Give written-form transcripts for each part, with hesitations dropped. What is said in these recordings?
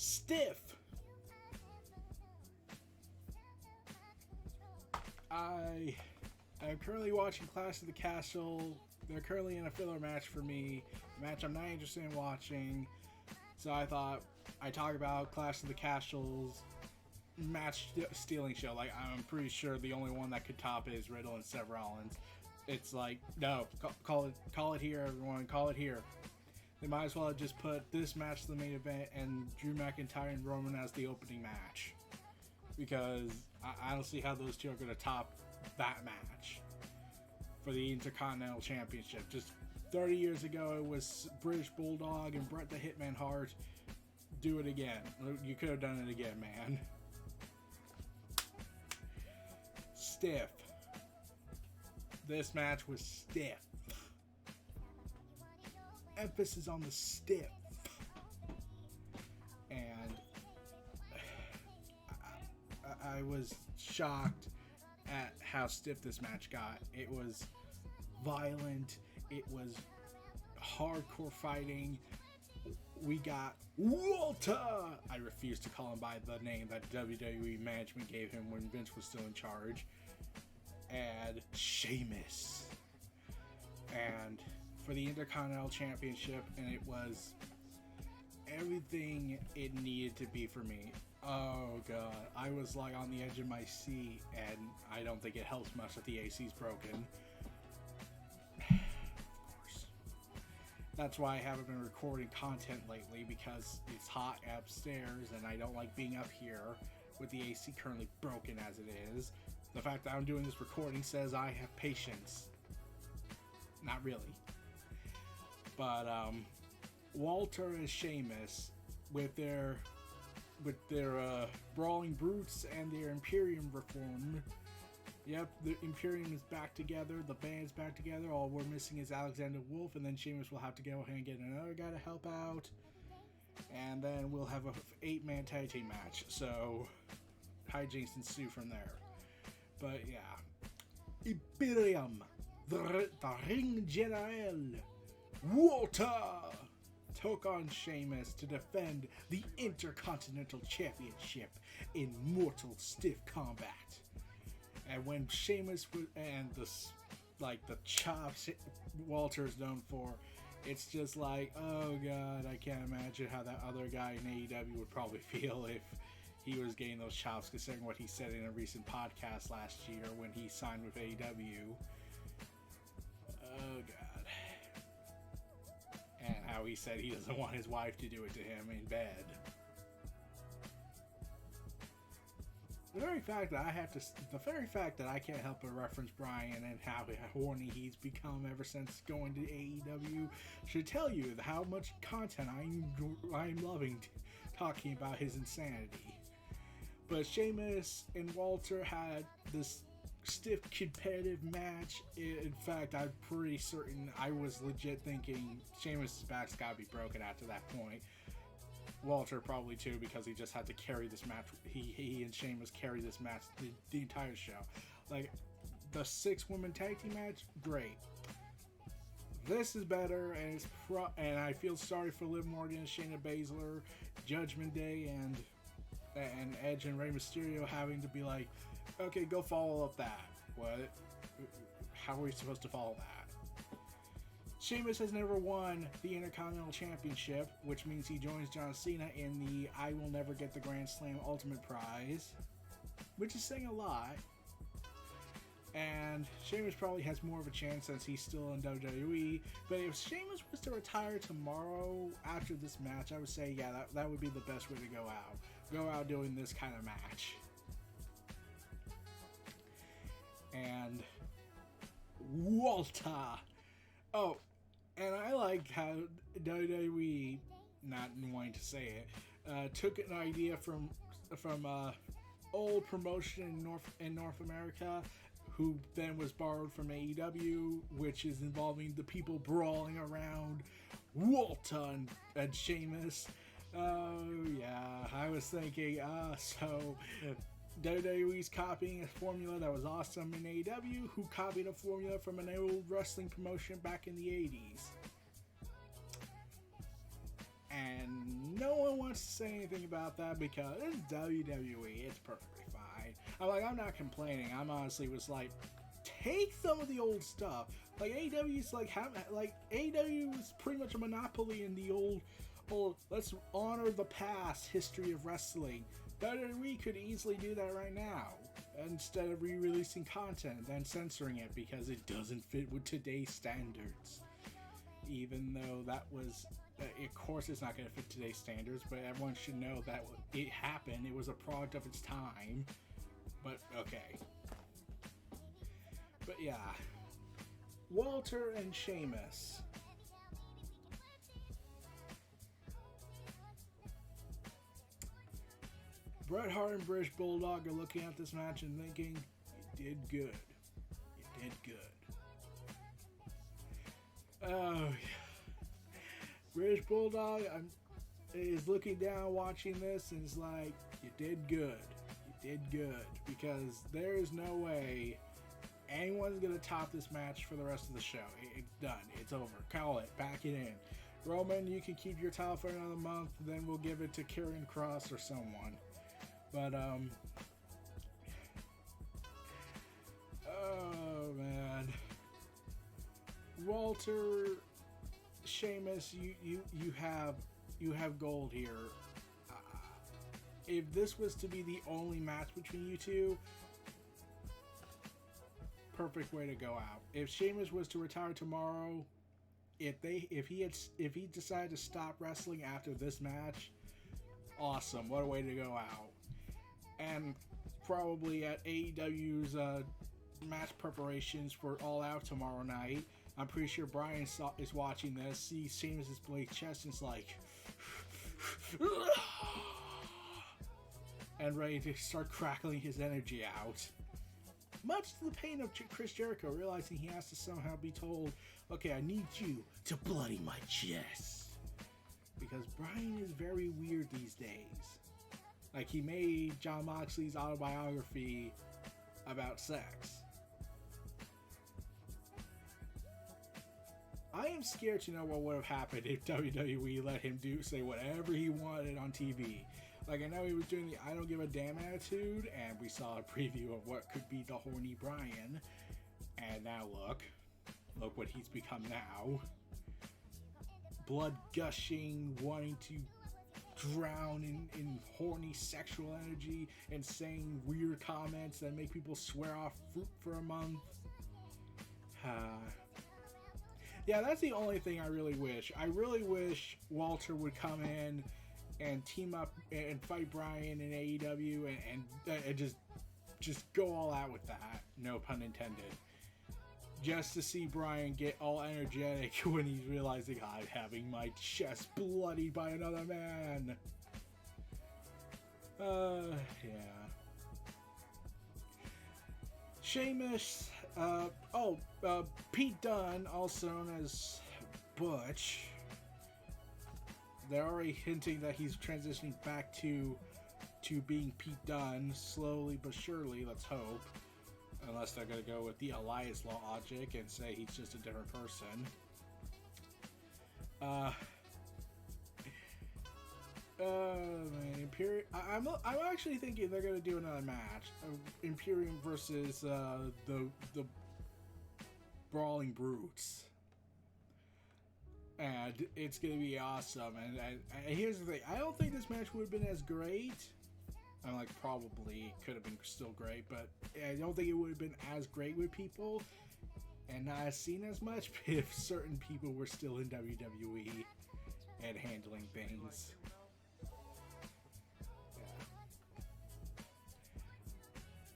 Stiff. I am currently watching Clash of the Castle. They're currently in a filler match for me, a match I'm not interested in watching. So I thought I'd talk about Clash of the Castle's match stealing show. Like, I'm pretty sure the only one that could top it is Riddle and Seth Rollins. It's like, no, call it here, everyone, call it here. They might as well have just put this match to the main event and Drew McIntyre and Roman as the opening match. Because I don't see how those two are going to top that match for the Intercontinental Championship. Just 30 years ago, it was British Bulldog and Bret the Hitman Hart. Do it again. You could have done it again, man. Stiff. This match was stiff. Emphasis on the stiff. And I was shocked at how stiff this match got. It was violent. It was hardcore fighting. We got Walter. I refuse to call him by the name that WWE management gave him when Vince was still in charge. And Sheamus. And for the Intercontinental Championship, and it was everything it needed to be for me. Oh god, I was like on the edge of my seat, and I don't think it helps much that the AC's broken. Of course. That's why I haven't been recording content lately, because it's hot upstairs and I don't like being up here with the AC currently broken as it is. The fact that I'm doing this recording says I have patience. Not really. But Walter and Sheamus with their Brawling Brutes and their Imperium reform. Yep, the Imperium is back together. The band's back together. All we're missing is Alexander Wolf, and then Sheamus will have to go ahead and get another guy to help out. And then we'll have a 8-man tag team match. So hijinks ensue from there. But yeah, Imperium, the Ring General, Walter took on Sheamus to defend the Intercontinental Championship in mortal stiff combat. And when Sheamus and the chops Walter's known for, it's just like, oh god, I can't imagine how that other guy in AEW would probably feel if he was getting those chops, considering what he said in a recent podcast last year when he signed with AEW. Oh god. And how he said he doesn't want his wife to do it to him in bed. The very fact that I can't help but reference Brian and how horny he's become ever since going to AEW should tell you how much content I'm loving talking about his insanity. But Sheamus and Walter had this stiff competitive match. In fact, I'm pretty certain I was legit thinking Sheamus' back's gotta be broken after that point. Walter probably too, because he just had to carry this match. He and Sheamus carried this match the entire show. Like, the 6-woman tag team match, great. This is better, and and I feel sorry for Liv Morgan, Shayna Baszler, Judgment Day, and Edge and Rey Mysterio having to be like, okay, go follow up that. What? How are we supposed to follow that? Sheamus has never won the Intercontinental Championship, which means he joins John Cena in the I will never get the Grand Slam Ultimate Prize, which is saying a lot. And Sheamus probably has more of a chance since he's still in WWE. But if Sheamus was to retire tomorrow after this match, I would say, yeah, that would be the best way to go out. Go out doing this kind of match. And Walter. Oh, and I liked how WWE, not wanting to say it, took an idea from old promotion in North America, who then was borrowed from AEW, which is involving the people brawling around Walter and Sheamus. Oh yeah, I was thinking, so WWE's copying a formula that was awesome in AEW, who copied a formula from an old wrestling promotion back in the 80s. And no one want to say anything about that because it's WWE. It's perfectly fine. I'm not complaining. I'm honestly was like, take some of the old stuff. Like AEW's AEW is pretty much a monopoly in the old. Let's honor the past history of wrestling. WWE could easily do that right now instead of re-releasing content and then censoring it because it doesn't fit with today's standards. Even though that was, of course, it's not going to fit today's standards, but everyone should know that it happened. It was a product of its time. But okay. But yeah, Walter and Sheamus. Bret Hart and British Bulldog are looking at this match and thinking, you did good. You did good. Oh, yeah. British Bulldog is looking down watching this and is like, you did good. You did good. Because there is no way anyone's going to top this match for the rest of the show. It's done. It's over. Call it. Pack it in. Roman, you can keep your title for another month. Then we'll give it to Karrion Kross or someone. But, oh, man. Walter, Sheamus, you have gold here. If this was to be the only match between you two, perfect way to go out. If Sheamus was to retire tomorrow, if he decided to stop wrestling after this match, awesome. What a way to go out. And probably at AEW's match preparations for All Out tomorrow night, I'm pretty sure Brian is watching this, sees Sheamus' blade chest and is like, and ready to start crackling his energy out. Much to the pain of Chris Jericho, realizing he has to somehow be told, okay, I need you to bloody my chest. Because Brian is very weird these days. Like, he made Jon Moxley's autobiography about sex. I am scared to know what would have happened if WWE let him say whatever he wanted on TV. Like, I know he was doing the I don't give a damn attitude, and we saw a preview of what could be the horny Brian. And now look what he's become now. Blood gushing, wanting to drown in horny sexual energy and saying weird comments that make people swear off fruit for a month. Yeah, that's the only thing I really wish. I really wish Walter would come in and team up and fight Brian in AEW and just go all out with that. No pun intended. Just to see Brian get all energetic when he's realizing I'm having my chest bloodied by another man. Yeah. Sheamus, Pete Dunne, also known as Butch. They're already hinting that he's transitioning back to being Pete Dunne, slowly but surely, let's hope. Unless they're going to go with the Elias logic and say he's just a different person. Man, Imperium. I'm actually thinking they're going to do another match. Imperium versus the Brawling Brutes. And it's going to be awesome. And here's the thing. I don't think this match would have been as great. I'm like, probably could have been still great, but I don't think it would have been as great with people and not as seen as much if certain people were still in WWE and handling things. Yeah.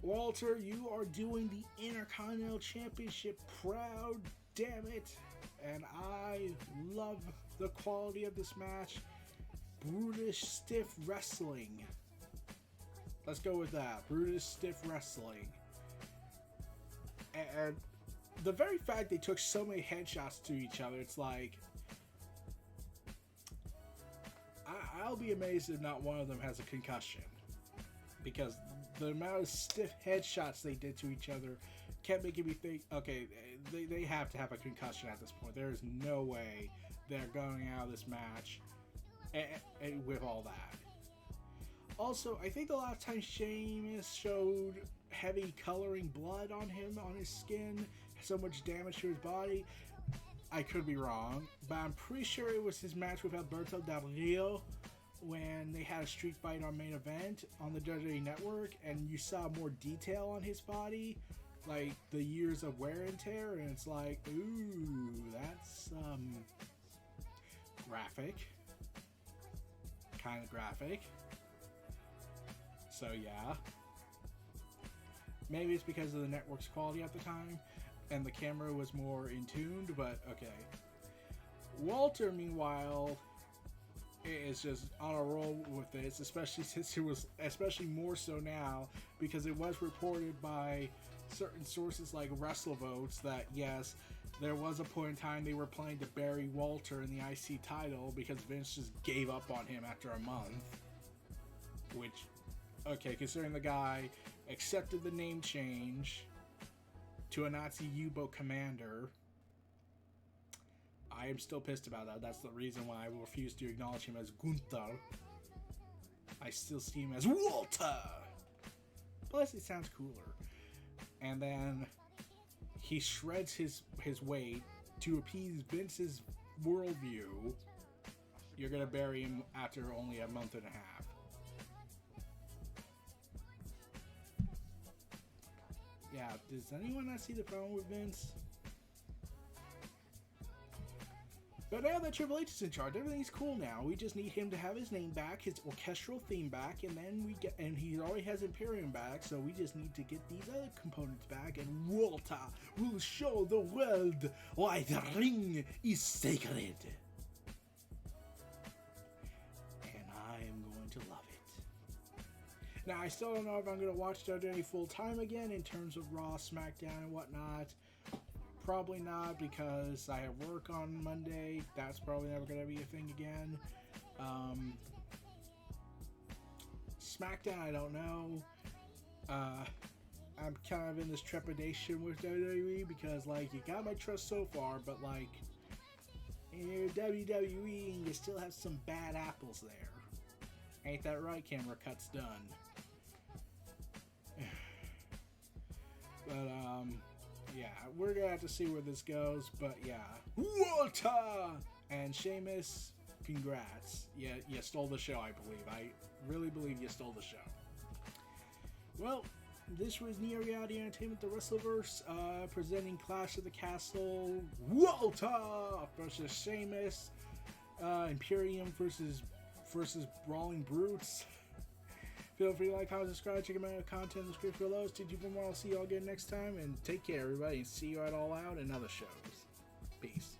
Walter, you are doing the Intercontinental Championship proud, damn it. And I love the quality of this match. Brutish stiff wrestling. Let's go with that. Brutish stiff wrestling. And the very fact they took so many headshots to each other, it's like, I'll be amazed if not one of them has a concussion. Because the amount of stiff headshots they did to each other kept making me think, okay, they have to have a concussion at this point. There is no way they're going out of this match with all that. Also, I think the last time Sheamus showed heavy coloring blood on him, on his skin, so much damage to his body, I could be wrong, but I'm pretty sure it was his match with Alberto Del Rio when they had a street fight on main event on the WWE Network, and you saw more detail on his body, like the years of wear and tear, and it's like, ooh, that's graphic, kind of graphic. So yeah, maybe it's because of the network's quality at the time and the camera was more in tuned, but okay. Walter, meanwhile, is just on a roll with this, especially since it was, especially more so now, because it was reported by certain sources like WrestleVerse that yes, there was a point in time they were planning to bury Walter in the IC title because Vince just gave up on him after a month. Which, okay, considering the guy accepted the name change to a Nazi U-boat commander, I am still pissed about that. That's the reason why I refuse to acknowledge him as Gunther. I still see him as Walter. Plus, it sounds cooler. And then he shreds his weight to appease Vince's worldview. You're gonna bury him after only a month and a half. Yeah, does anyone not see the problem with Vince? But now that Triple H is in charge, everything's cool now. We just need him to have his name back, his orchestral theme back, and then and he already has Imperium back, so we just need to get these other components back, and Walter will show the world why the ring is sacred. And I am going to love it. Now, I still don't know if I'm going to watch WWE full time again in terms of Raw, SmackDown, and whatnot. Probably not, because I have work on Monday. That's probably never going to be a thing again. SmackDown, I don't know. I'm kind of in this trepidation with WWE because, like, you got my trust so far, but, like, you're WWE and you still have some bad apples there. Ain't that right, camera cuts done. But, yeah, we're gonna have to see where this goes, but yeah. Walter! And Sheamus, congrats. Yeah, you stole the show, I believe. I really believe you stole the show. Well, this was Neo-Realty Entertainment, the WrestleVerse, presenting Clash of the Castle, Walter versus Sheamus, Imperium versus Brawling Brutes. Feel free to like, comment, subscribe, check out my content in the description below. Stay tuned for more. I'll see you all again next time, and take care, everybody, and see you at All Out and other shows. Peace.